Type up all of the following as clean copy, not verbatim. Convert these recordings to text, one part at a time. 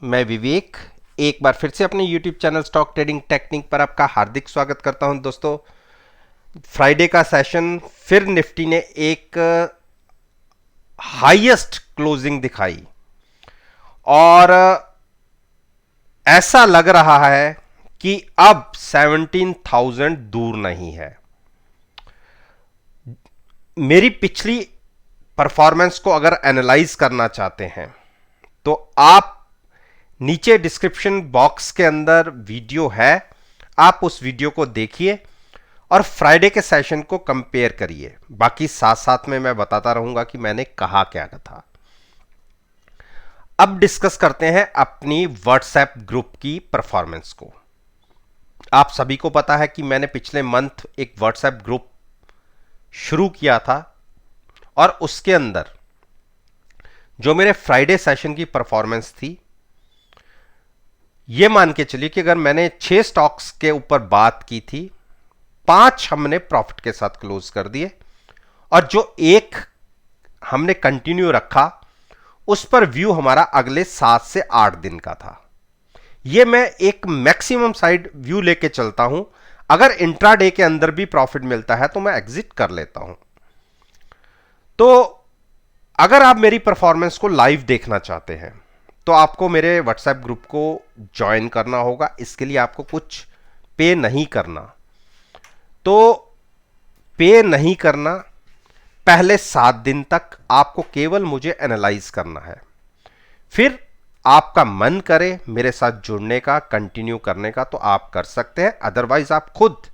मैं विवेक एक बार फिर से अपने YouTube channel stock trading technique पर आपका हार्दिक स्वागत करता हूं। दोस्तों, फ्राइडे का सेशन फिर निफ्टी ने एक हाईएस्ट क्लोजिंग दिखाई और ऐसा लग रहा है कि अब 17,000 दूर नहीं है। मेरी पिछली परफॉर्मेंस को अगर एनालाइज करना चाहते हैं तो आप नीचे डिस्क्रिप्शन बॉक्स के अंदर वीडियो है, आप उस वीडियो को देखिए और फ्राइडे के सेशन को कंपेयर करिए। बाकी साथ साथ में मैं बताता रहूंगा कि मैंने कहा क्या था। अब डिस्कस करते हैं अपनी व्हाट्सएप ग्रुप की परफॉर्मेंस को। आप सभी को पता है कि मैंने पिछले मंथ एक व्हाट्सएप ग्रुप शुरू किया था और उसके अंदर जो मेरे फ्राइडे सेशन की परफॉर्मेंस थी, यह मान के चलिए कि अगर मैंने 6 स्टॉक्स के ऊपर बात की थी, 5 हमने प्रॉफिट के साथ क्लोज कर दिए और जो एक हमने कंटिन्यू रखा उस पर व्यू हमारा अगले 7 से 8 दिन का था। यह मैं एक मैक्सिमम साइड व्यू लेके चलता हूं। अगर इंट्राडे के अंदर भी प्रॉफिट मिलता है तो मैं एग्जिट कर लेता हूं। तो अगर आप मेरी परफॉर्मेंस को लाइव देखना चाहते हैं तो आपको मेरे व्हाट्सएप ग्रुप को ज्वाइन करना होगा। इसके लिए आपको कुछ पे नहीं करना। तो पे नहीं करना, पहले 7 दिन तक आपको केवल मुझे एनालाइज करना है। फिर आपका मन करे मेरे साथ जुड़ने का, कंटिन्यू करने का, तो आप कर सकते हैं। अदरवाइज आप खुद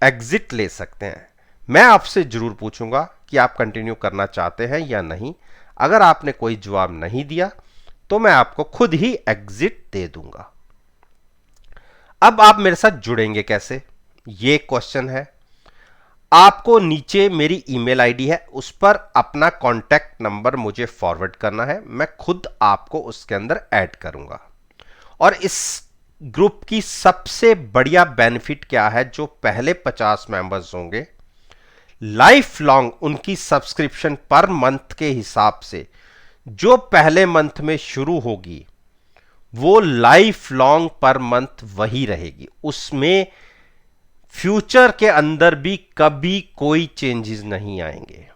एग्जिट ले सकते हैं। मैं आपसे जरूर पूछूंगा कि आप कंटिन्यू करना चाहते हैं या नहीं। अगर आपने कोई जवाब नहीं दिया तो मैं आपको खुद ही एग्जिट दे दूंगा। अब आप मेरे साथ जुड़ेंगे कैसे, ये क्वेश्चन है। आपको नीचे मेरी ईमेल आईडी है, उस पर अपना कॉन्टैक्ट नंबर मुझे फॉरवर्ड करना है। मैं खुद आपको उसके अंदर ऐड करूंगा। और इस ग्रुप की सबसे बढ़िया बेनिफिट क्या है, जो पहले 50 मेंबर्स होंगे, लाइफ लॉन्ग उनकी सब्सक्रिप्शन पर मंथ के हिसाब से जो पहले मंथ में शुरू होगी वो लाइफ लॉन्ग पर मंथ वही रहेगी। उसमें फ्यूचर के अंदर भी कभी कोई चेंजेस नहीं आएंगे।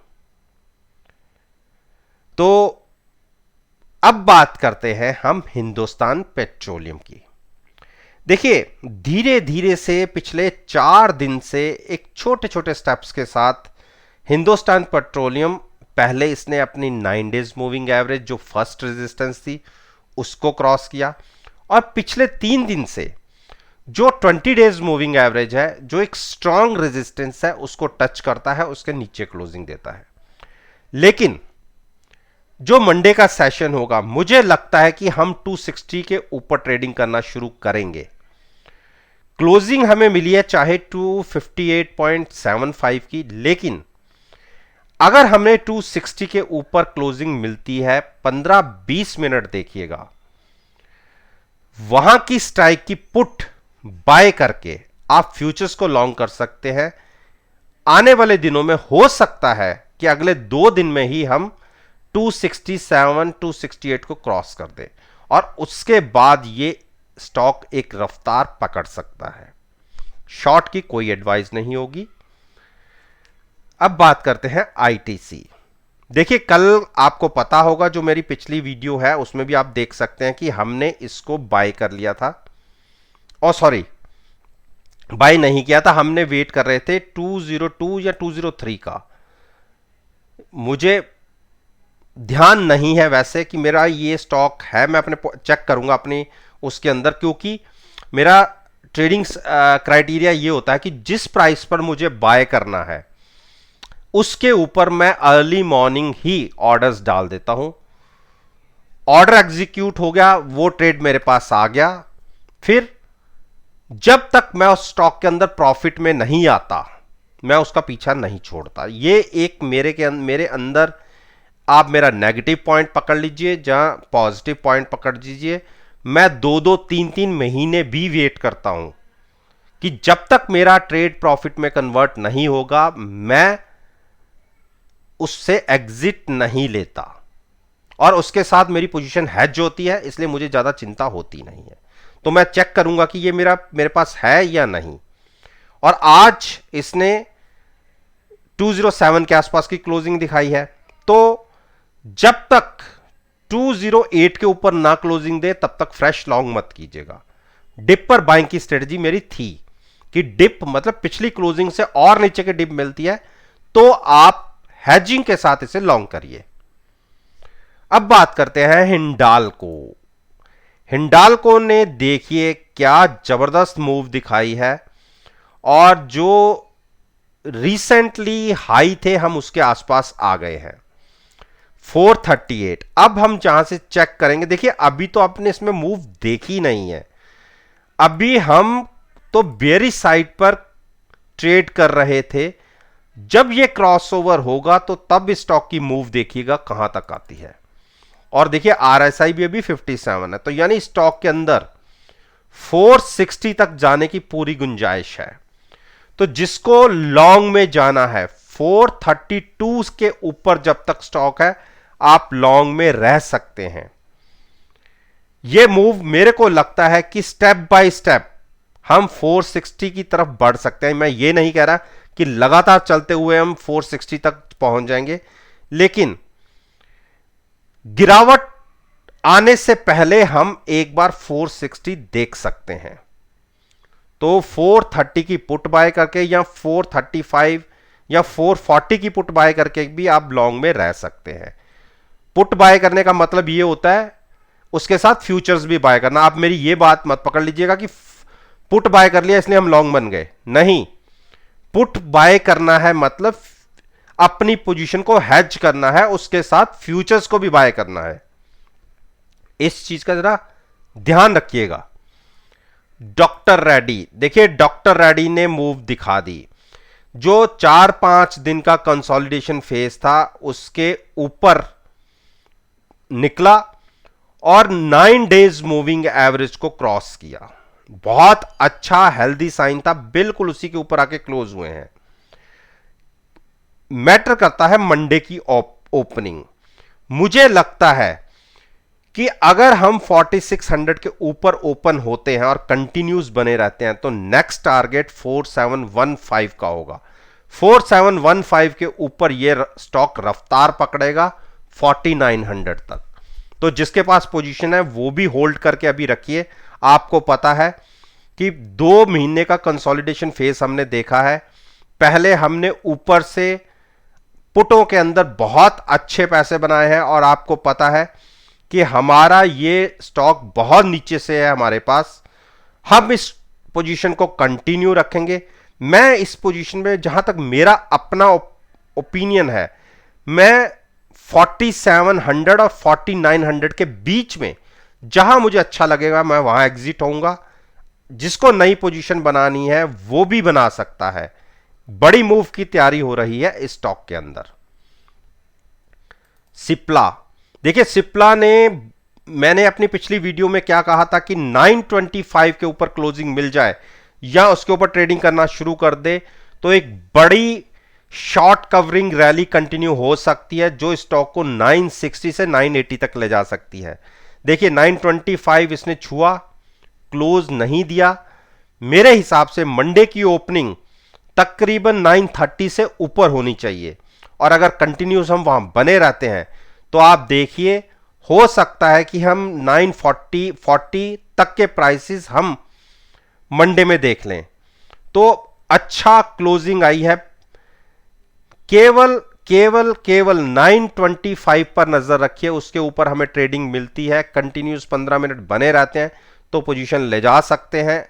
तो अब बात करते हैं हम हिंदुस्तान पेट्रोलियम की। देखिए, धीरे धीरे से पिछले 4 दिन से एक छोटे छोटे स्टेप्स के साथ हिंदुस्तान पेट्रोलियम, पहले इसने अपनी 9 डेज मूविंग एवरेज जो फर्स्ट रेजिस्टेंस थी उसको क्रॉस किया और पिछले 3 दिन से जो 20 डेज मूविंग एवरेज है, जो एक स्ट्रांग रेजिस्टेंस है, उसको टच करता है, उसके नीचे क्लोजिंग देता है। लेकिन जो मंडे का सेशन होगा, मुझे लगता है कि हम 260 के ऊपर ट्रेडिंग करना शुरू करेंगे। क्लोजिंग हमें मिली है चाहे 258.75 की, लेकिन अगर हमें 260 के ऊपर क्लोजिंग मिलती है, 15-20 मिनट देखिएगा, वहां की स्ट्राइक की पुट बाय करके आप फ्यूचर्स को लॉन्ग कर सकते हैं। आने वाले दिनों में हो सकता है कि अगले 2 दिन में ही हम 267, 268 को क्रॉस कर दें और उसके बाद ये स्टॉक एक रफ्तार पकड़ सकता है। शॉर्ट की कोई एडवाइस नहीं होगी। अब बात करते हैं आईटीसी। देखिए, कल आपको पता होगा, जो मेरी पिछली वीडियो है उसमें भी आप देख सकते हैं कि हमने इसको बाय कर लिया था। सॉरी, बाय नहीं किया था, हमने वेट कर रहे थे 202 या 203 का। मुझे ध्यान नहीं है वैसे कि मेरा ये स्टॉक है, मैं अपने चेक करूंगा अपनी उसके अंदर, क्योंकि मेरा ट्रेडिंग क्राइटेरिया ये होता है कि जिस प्राइस पर मुझे बाय करना है उसके ऊपर मैं अर्ली मॉर्निंग ही ऑर्डर्स डाल देता हूं। ऑर्डर एग्जीक्यूट हो गया, वो ट्रेड मेरे पास आ गया। फिर जब तक मैं उस स्टॉक के अंदर प्रॉफिट में नहीं आता, मैं उसका पीछा नहीं छोड़ता। ये एक मेरे अंदर, आप मेरा नेगेटिव पॉइंट पकड़ लीजिए, जहां पॉजिटिव पॉइंट पकड़ लीजिए। मैं 2-2, 3-3 महीने भी वेट करता हूं कि जब तक मेरा ट्रेड प्रॉफिट में कन्वर्ट नहीं होगा, मैं उससे एग्जिट नहीं लेता। और उसके साथ मेरी पोजीशन हैज होती है, इसलिए मुझे ज्यादा चिंता होती नहीं है। तो मैं चेक करूंगा कि ये मेरे पास है या नहीं। और आज इसने 207 के आसपास की क्लोजिंग दिखाई है, तो जब तक 208 के ऊपर ना क्लोजिंग दे तब तक फ्रेश लॉन्ग मत कीजिएगा। डिप पर बाइंग की स्ट्रेटजी मेरी थी कि डिप मतलब पिछली क्लोजिंग से और नीचे की डिप मिलती है तो आप हैजिंग के साथ इसे लॉन्ग करिए। अब बात करते हैं हिंडाल्को। हिंडाल्को ने देखिए क्या जबरदस्त मूव दिखाई है, और जो रिसेंटली हाई थे हम उसके आसपास आ गए हैं 438। अब हम जहां से चेक करेंगे, देखिए अभी तो आपने इसमें मूव देखी नहीं है, अभी हम तो बेयरिश साइड पर ट्रेड कर रहे थे। जब ये क्रॉसओवर होगा तो तब स्टॉक की मूव देखिएगा कहां तक आती है। और देखिए आरएसआई भी अभी 57 है, तो यानी स्टॉक के अंदर 460 तक जाने की पूरी गुंजाइश है। तो जिसको लॉन्ग में जाना है 432 के ऊपर जब तक स्टॉक है आप लॉन्ग में रह सकते हैं। यह मूव मेरे को लगता है कि स्टेप बाय स्टेप हम 460 की तरफ बढ़ सकते हैं। मैं ये नहीं कह रहा कि लगातार चलते हुए हम 460 तक पहुंच जाएंगे, लेकिन गिरावट आने से पहले हम एक बार 460 देख सकते हैं। तो 430 की पुट बाय करके या 435 या 440 की पुट बाय करके भी आप लॉन्ग में रह सकते हैं। पुट बाय करने का मतलब यह होता है उसके साथ फ्यूचर्स भी बाय करना। आप मेरी यह बात मत पकड़ लीजिएगा कि पुट बाय कर लिया इसलिए हम लॉन्ग बन गए, नहीं। पुट बाय करना है मतलब अपनी पोजीशन को हेज करना है, उसके साथ फ्यूचर्स को भी बाय करना है। इस चीज का जरा ध्यान रखिएगा। डॉक्टर रेड्डी, देखिए डॉक्टर रेड्डी ने मूव दिखा दी। जो 4-5 दिन का कंसोलिडेशन फेज था उसके ऊपर निकला और 9 डेज मूविंग एवरेज को क्रॉस किया। बहुत अच्छा हेल्दी साइन था, बिल्कुल उसी के ऊपर आके क्लोज हुए हैं। मैटर करता है मंडे की ओपनिंग। मुझे लगता है कि अगर हम 4600 के ऊपर ओपन होते हैं और कंटिन्यूस बने रहते हैं तो नेक्स्ट टारगेट 4715 का होगा। 4715 के ऊपर यह स्टॉक रफ्तार पकड़ेगा 4900 तक। तो जिसके पास पोजीशन है वो भी होल्ड करके अभी रखिए। आपको पता है कि 2 महीने का कंसोलिडेशन फेज हमने देखा है। पहले हमने ऊपर से पुटों के अंदर बहुत अच्छे पैसे बनाए हैं और आपको पता है कि हमारा ये स्टॉक बहुत नीचे से है हमारे पास। हम इस पोजीशन को कंटिन्यू रखेंगे। मैं इस पोजीशन में जहां तक मेरा अपना ओपिनियन है, मैं 4700 और 4900 के बीच में जहां मुझे अच्छा लगेगा मैं वहां एग्जिट होऊंगा। जिसको नई पोजीशन बनानी है वो भी बना सकता है। बड़ी मूव की तैयारी हो रही है इस स्टॉक के अंदर। सिप्ला, देखिए सिप्ला ने, मैंने अपनी पिछली वीडियो में क्या कहा था कि 925 के ऊपर क्लोजिंग मिल जाए या उसके ऊपर ट्रेडिंग करना शुरू कर दे तो एक बड़ी शॉर्ट कवरिंग रैली कंटिन्यू हो सकती है जो स्टॉक को 960 से 980 तक ले जा सकती है। देखिए 925 इसने छुआ, क्लोज नहीं दिया। मेरे हिसाब से मंडे की ओपनिंग तकरीबन 930 से ऊपर होनी चाहिए और अगर कंटिन्यूस हम वहां बने रहते हैं तो आप देखिए हो सकता है कि हम 940 तक के प्राइसेस हम मंडे में देख लें। तो अच्छा क्लोजिंग आई है। केवल 925 पर नजर रखिए, उसके ऊपर हमें ट्रेडिंग मिलती है, कंटिन्यूस 15 मिनट बने रहते हैं तो पोजीशन ले जा सकते हैं।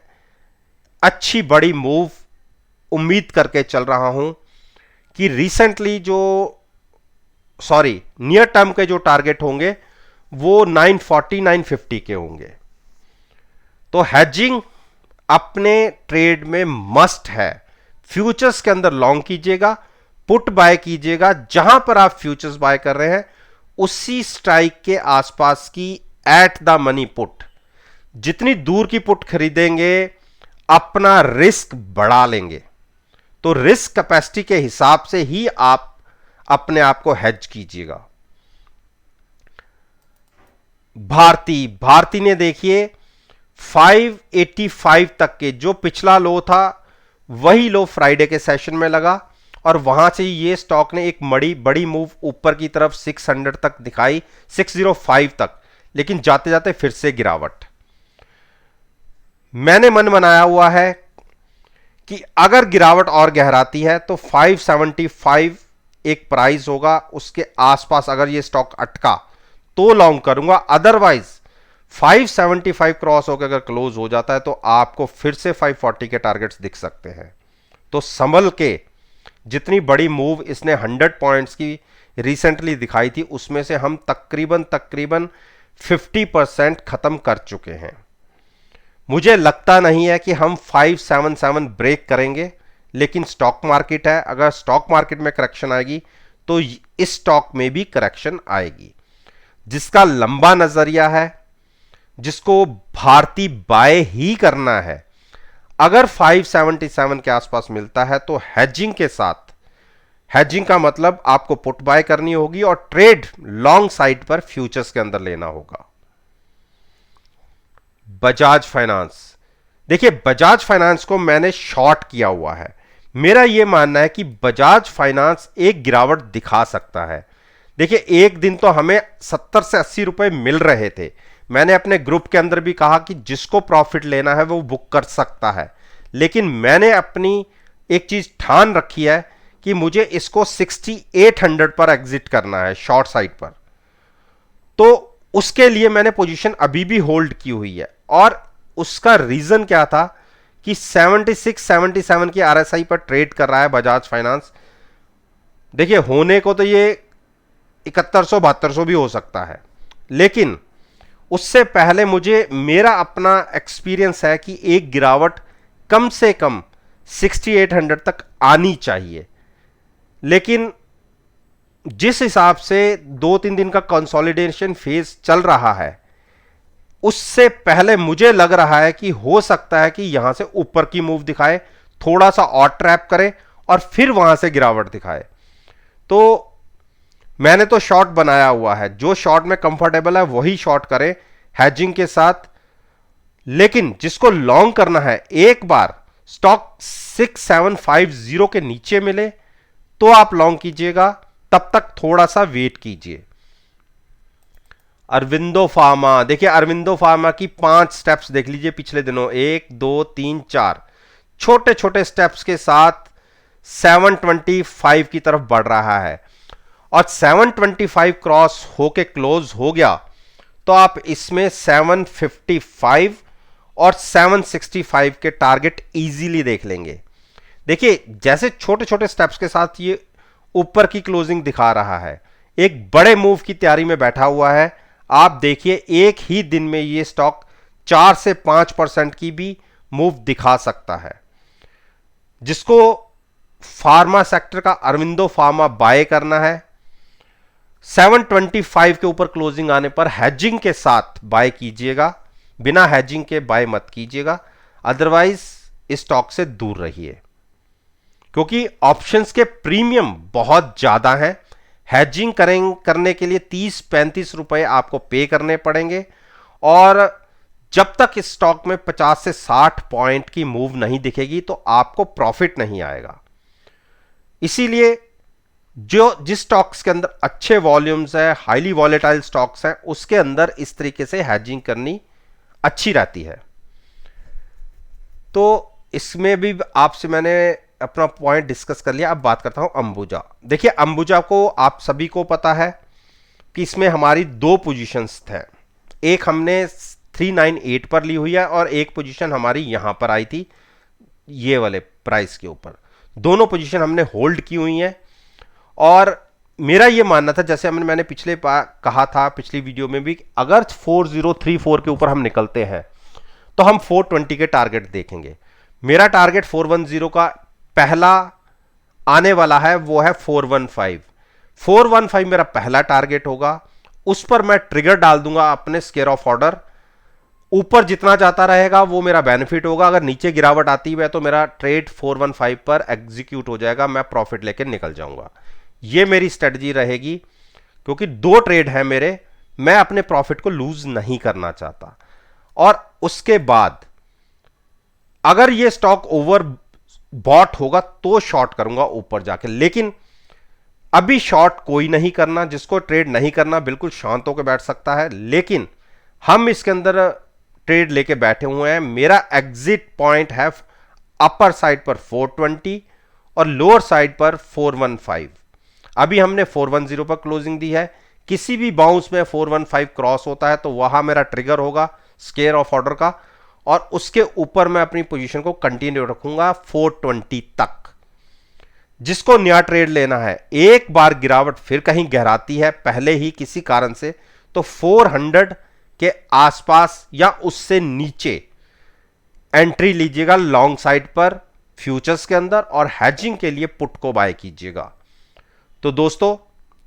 अच्छी बड़ी मूव उम्मीद करके चल रहा हूं कि रिसेंटली नियर टर्म के जो टारगेट होंगे वो 940 950 के होंगे। तो हेजिंग अपने ट्रेड में मस्ट है। फ्यूचर्स के अंदर लॉन्ग कीजिएगा, पुट बाय कीजिएगा। जहां पर आप फ्यूचर्स बाय कर रहे हैं उसी स्ट्राइक के आसपास की एट द मनी पुट, जितनी दूर की पुट खरीदेंगे अपना रिस्क बढ़ा लेंगे। तो रिस्क कैपेसिटी के हिसाब से ही आप अपने आप को हेज कीजिएगा। भारती ने देखिए 585 तक के जो पिछला लो था वही लो फ्राइडे के सेशन में लगा और वहां से ये स्टॉक ने एक बड़ी मूव ऊपर की तरफ 600 तक दिखाई, 605 तक, लेकिन जाते जाते फिर से गिरावट। मैंने मन बनाया हुआ है कि अगर गिरावट और गहराती है तो 575 एक प्राइस होगा, उसके आसपास अगर ये स्टॉक अटका तो लॉन्ग करूंगा, अदरवाइज 575 क्रॉस होकर अगर क्लोज हो जाता है तो आपको फिर से 540 के टारगेट्स दिख सकते हैं। तो संभल के, जितनी बड़ी मूव इसने 100 पॉइंट्स की रिसेंटली दिखाई थी उसमें से हम तकरीबन 50% खत्म कर चुके हैं। मुझे लगता नहीं है कि हम 577 ब्रेक करेंगे, लेकिन स्टॉक मार्केट है, अगर स्टॉक मार्केट में करेक्शन आएगी तो इस स्टॉक में भी करेक्शन आएगी। जिसका लंबा नजरिया है, जिसको भारती बाय ही करना है, अगर 577 के आसपास मिलता है तो हेजिंग के साथ, हेजिंग का मतलब आपको पुट बाय करनी होगी और ट्रेड लॉन्ग साइड पर फ्यूचर्स के अंदर लेना होगा। बजाज फाइनेंस, देखिए बजाज फाइनेंस को मैंने शॉर्ट किया हुआ है। मेरा यह मानना है कि बजाज फाइनेंस एक गिरावट दिखा सकता है। देखिए एक दिन तो हमें 70 से 80 रुपए मिल रहे थे, मैंने अपने ग्रुप के अंदर भी कहा कि जिसको प्रॉफिट लेना है वो बुक कर सकता है, लेकिन मैंने अपनी एक चीज ठान रखी है कि मुझे इसको 6800 पर एग्जिट करना है शॉर्ट साइड पर। तो उसके लिए मैंने पोजीशन अभी भी होल्ड की हुई है और उसका रीजन क्या था कि 76-77 की आरएसआई पर ट्रेड कर रहा है बजाज फाइनेंस। देखिए होने को तो ये 7100-7200 भी हो सकता है, लेकिन उससे पहले मुझे, मेरा अपना एक्सपीरियंस है कि एक गिरावट कम से कम 6800 तक आनी चाहिए। लेकिन जिस हिसाब से 2-3 दिन का कंसोलिडेशन फेज चल रहा है, उससे पहले मुझे लग रहा है कि हो सकता है कि यहां से ऊपर की मूव दिखाए, थोड़ा सा और ट्रैप करे और फिर वहां से गिरावट दिखाए। तो मैंने तो शॉर्ट बनाया हुआ है, जो शॉर्ट में कंफर्टेबल है वही शॉर्ट करें हेजिंग के साथ। लेकिन जिसको लॉन्ग करना है, एक बार स्टॉक 6750 के नीचे मिले तो आप लॉन्ग कीजिएगा, तब तक थोड़ा सा वेट कीजिए। अरविंदो फार्मा, देखिए अरविंदो फार्मा की 5 स्टेप्स देख लीजिए पिछले दिनों, 1 2 3 4 छोटे छोटे स्टेप्स के साथ 725 की तरफ बढ़ रहा है और 725 क्रॉस होके क्लोज हो गया तो आप इसमें 755 और 765 के टारगेट इजीली देख लेंगे। देखिए जैसे छोटे छोटे स्टेप्स के साथ ये ऊपर की क्लोजिंग दिखा रहा है, एक बड़े मूव की तैयारी में बैठा हुआ है। आप देखिए एक ही दिन में ये स्टॉक 4 से 5% की भी मूव दिखा सकता है। जिसको फार्मा सेक्टर का अरविंदो फार्मा बाय करना है, 725 के ऊपर क्लोजिंग आने पर हेजिंग के साथ बाय कीजिएगा, बिना हेजिंग के बाय मत कीजिएगा, अदरवाइज इस स्टॉक से दूर रहिए, क्योंकि ऑप्शंस के प्रीमियम बहुत ज्यादा हैं। हेजिंग करने के लिए 30-35 रुपए आपको पे करने पड़ेंगे और जब तक इस स्टॉक में 50 से 60 पॉइंट की मूव नहीं दिखेगी तो आपको प्रॉफिट नहीं आएगा। इसीलिए जिस स्टॉक्स के अंदर अच्छे वॉल्यूम्स है, हाईली वॉलेटाइल स्टॉक्स हैं, उसके अंदर इस तरीके से हेजिंग करनी अच्छी रहती है। तो इसमें भी आपसे मैंने अपना पॉइंट डिस्कस कर लिया। अब बात करता हूं अंबुजा। देखिए अंबुजा को आप सभी को पता है कि इसमें हमारी 2 पोजीशंस थे, एक हमने 398 पर ली हुई है और एक पोजीशन हमारी यहां पर आई थी ये वाले प्राइस के ऊपर। दोनों पोजीशन हमने होल्ड की हुई हैं और मेरा ये मानना था, जैसे मैंने पिछले कहा था पिछली वीडियो में भी, अगर 4034 के ऊपर हम निकलते हैं तो हम 420 के टारगेट देखेंगे। मेरा टारगेट 410 का पहला आने वाला है, वो है 415 मेरा पहला टारगेट होगा। उस पर मैं ट्रिगर डाल दूंगा अपने स्केयर ऑफ ऑर्डर। ऊपर जितना जाता रहेगा वो मेरा बेनिफिट होगा, अगर नीचे गिरावट आती है तो मेरा ट्रेड 415 पर एग्जीक्यूट हो जाएगा, मैं प्रॉफिट लेकर निकल जाऊंगा। ये मेरी स्ट्रेटजी रहेगी, क्योंकि 2 ट्रेड है मेरे, मैं अपने प्रॉफिट को लूज नहीं करना चाहता। और उसके बाद अगर ये स्टॉक ओवर बॉट होगा तो शॉर्ट करूंगा ऊपर जाके, लेकिन अभी शॉर्ट कोई नहीं करना। जिसको ट्रेड नहीं करना बिल्कुल शांत होकर बैठ सकता है, लेकिन हम इसके अंदर ट्रेड लेके बैठे हुए हैं। मेरा एग्जिट पॉइंट है अपर साइड पर 420 और लोअर साइड पर 415। अभी हमने 410 पर क्लोजिंग दी है। किसी भी बाउंस में 415 क्रॉस होता है तो वहां मेरा ट्रिगर होगा स्केयर ऑफ ऑर्डर का, और उसके ऊपर मैं अपनी पोजीशन को कंटिन्यू रखूंगा 420 तक। जिसको नया ट्रेड लेना है, एक बार गिरावट फिर कहीं गहराती है पहले ही किसी कारण से, तो 400 के आसपास या उससे नीचे एंट्री लीजिएगा लॉन्ग साइड पर फ्यूचर्स के अंदर, और हैजिंग के लिए पुट को बाय कीजिएगा। तो दोस्तों,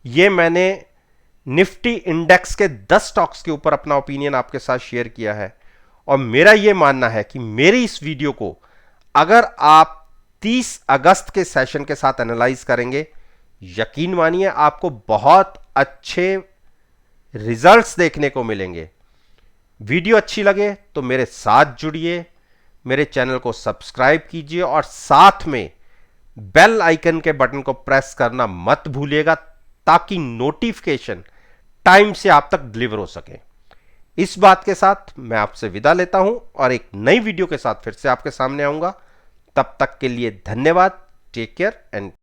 ये मैंने निफ्टी इंडेक्स के 10 स्टॉक्स के ऊपर अपना ओपिनियन आपके साथ शेयर किया है, और मेरा यह मानना है कि मेरी इस वीडियो को अगर आप 30 अगस्त के सेशन के साथ एनालाइज करेंगे, यकीन मानिए आपको बहुत अच्छे रिजल्ट्स देखने को मिलेंगे। वीडियो अच्छी लगे तो मेरे साथ जुड़िए, मेरे चैनल को सब्सक्राइब कीजिए और साथ में बेल आइकन के बटन को प्रेस करना मत भूलिएगा, ताकि नोटिफिकेशन टाइम से आप तक डिलीवर हो सके। इस बात के साथ मैं आपसे विदा लेता हूं और एक नई वीडियो के साथ फिर से आपके सामने आऊंगा। तब तक के लिए धन्यवाद। Take care and